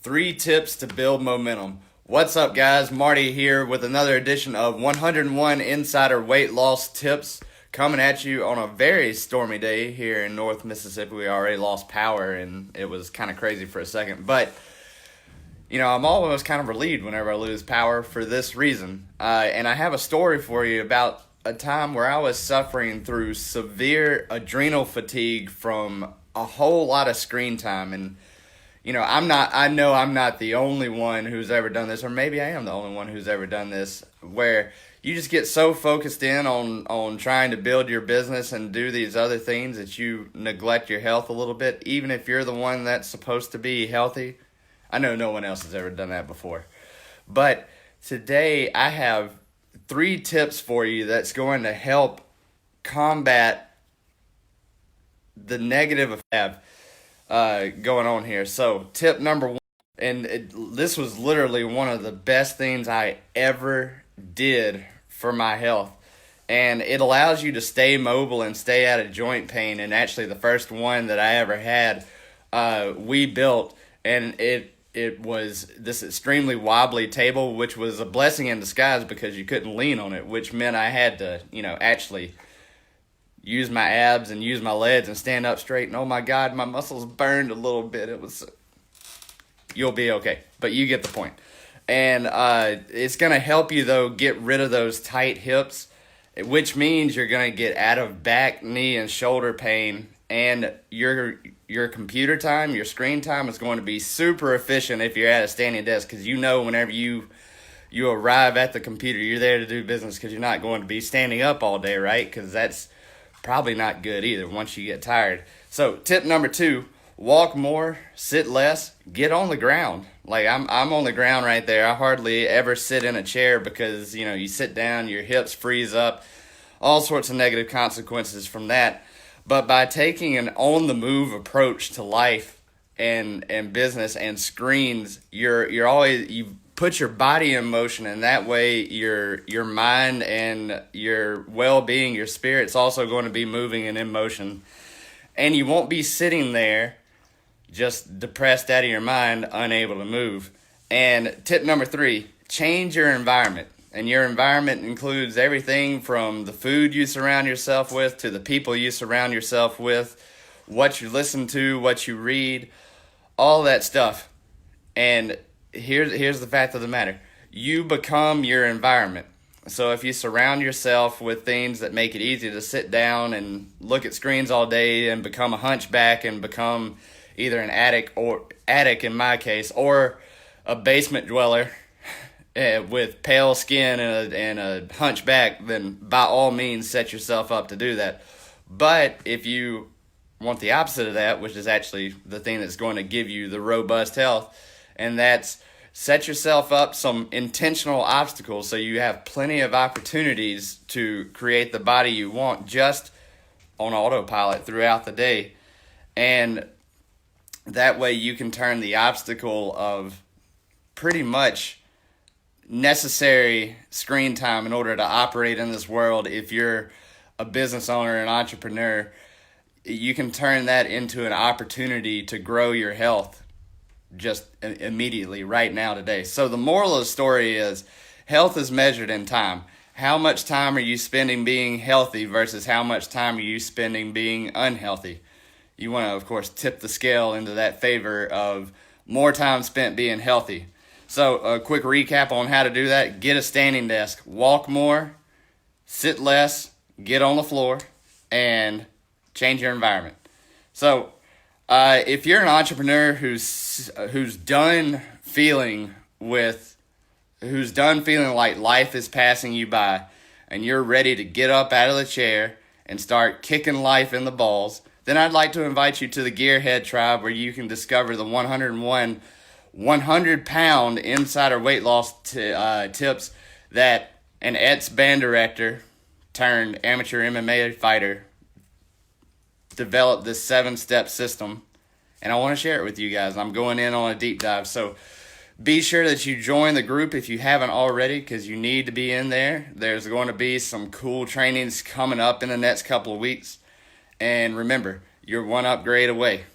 3 tips to build momentum. What's up, guys? Marty here with another edition of 101 Insider Weight Loss Tips, coming at you on a very stormy day here in North Mississippi. We already lost power and it was kind of crazy for a second, but I'm almost kind of relieved whenever I lose power for this reason. And I have a story for you about a time where I was suffering through severe adrenal fatigue from a whole lot of screen time. And I know I'm not the only one who's ever done this, or maybe I am the only one who's ever done this, where you just get so focused in on trying to build your business and do these other things that you neglect your health a little bit, even if you're the one that's supposed to be healthy. I know no one else has ever done that before. But today I have 3 tips for you that's going to help combat the negative effect going on here. So tip number 1, and this was literally one of the best things I ever did for my health. And it allows you to stay mobile and stay out of joint pain. And actually the first one that I ever had, we built, and it was this extremely wobbly table, which was a blessing in disguise because you couldn't lean on it, which meant I had to, actually use my abs and use my legs and stand up straight. And oh my God, my muscles burned a little bit. You'll be okay, but you get the point. And it's going to help you, though, get rid of those tight hips, which means you're going to get out of back, knee, and shoulder pain. And your computer time, your screen time is going to be super efficient if you're at a standing desk, because whenever you arrive at the computer, you're there to do business, because you're not going to be standing up all day, right? Because that's probably not good either once you get tired. So tip number 2, walk more, sit less, get on the ground. Like I'm on the ground right there. I hardly ever sit in a chair because, you sit down, your hips freeze up, all sorts of negative consequences from that. But by taking an on-the-move approach to life and business and screens, you put your body in motion, and that way your mind and your well-being, your spirit's also going to be moving and in motion. And you won't be sitting there just depressed out of your mind, unable to move. And tip number 3, change your environment. And your environment includes everything from the food you surround yourself with to the people you surround yourself with, what you listen to, what you read, all that stuff. And here's the fact of the matter. You become your environment. So if you surround yourself with things that make it easy to sit down and look at screens all day and become a hunchback and become either an addict in my case, or a basement dweller with pale skin and a hunchback, then by all means set yourself up to do that. But if you want the opposite of that, which is actually the thing that's going to give you the robust health, and that's set yourself up some intentional obstacles so you have plenty of opportunities to create the body you want just on autopilot throughout the day. And that way you can turn the obstacle of pretty much necessary screen time in order to operate in this world. If you're a business owner, an entrepreneur, you can turn that into an opportunity to grow your health just immediately, right now, today. So the moral of the story is health is measured in time. How much time are you spending being healthy versus how much time are you spending being unhealthy? You want to, of course, tip the scale into that favor of more time spent being healthy. So a quick recap on how to do that. Get a standing desk, walk more, sit less, get on the floor, and change your environment. So if you're an entrepreneur who's done feeling like life is passing you by, and you're ready to get up out of the chair and start kicking life in the balls, then I'd like to invite you to the GearHead Tribe, where you can discover the 101 100-pound insider weight loss tips that an ex-band director turned amateur MMA fighter developed this 7-step system. And I want to share it with you guys. I'm going in on a deep dive. So be sure that you join the group if you haven't already, because you need to be in there. There's going to be some cool trainings coming up in the next couple of weeks. And remember, you're one upgrade away.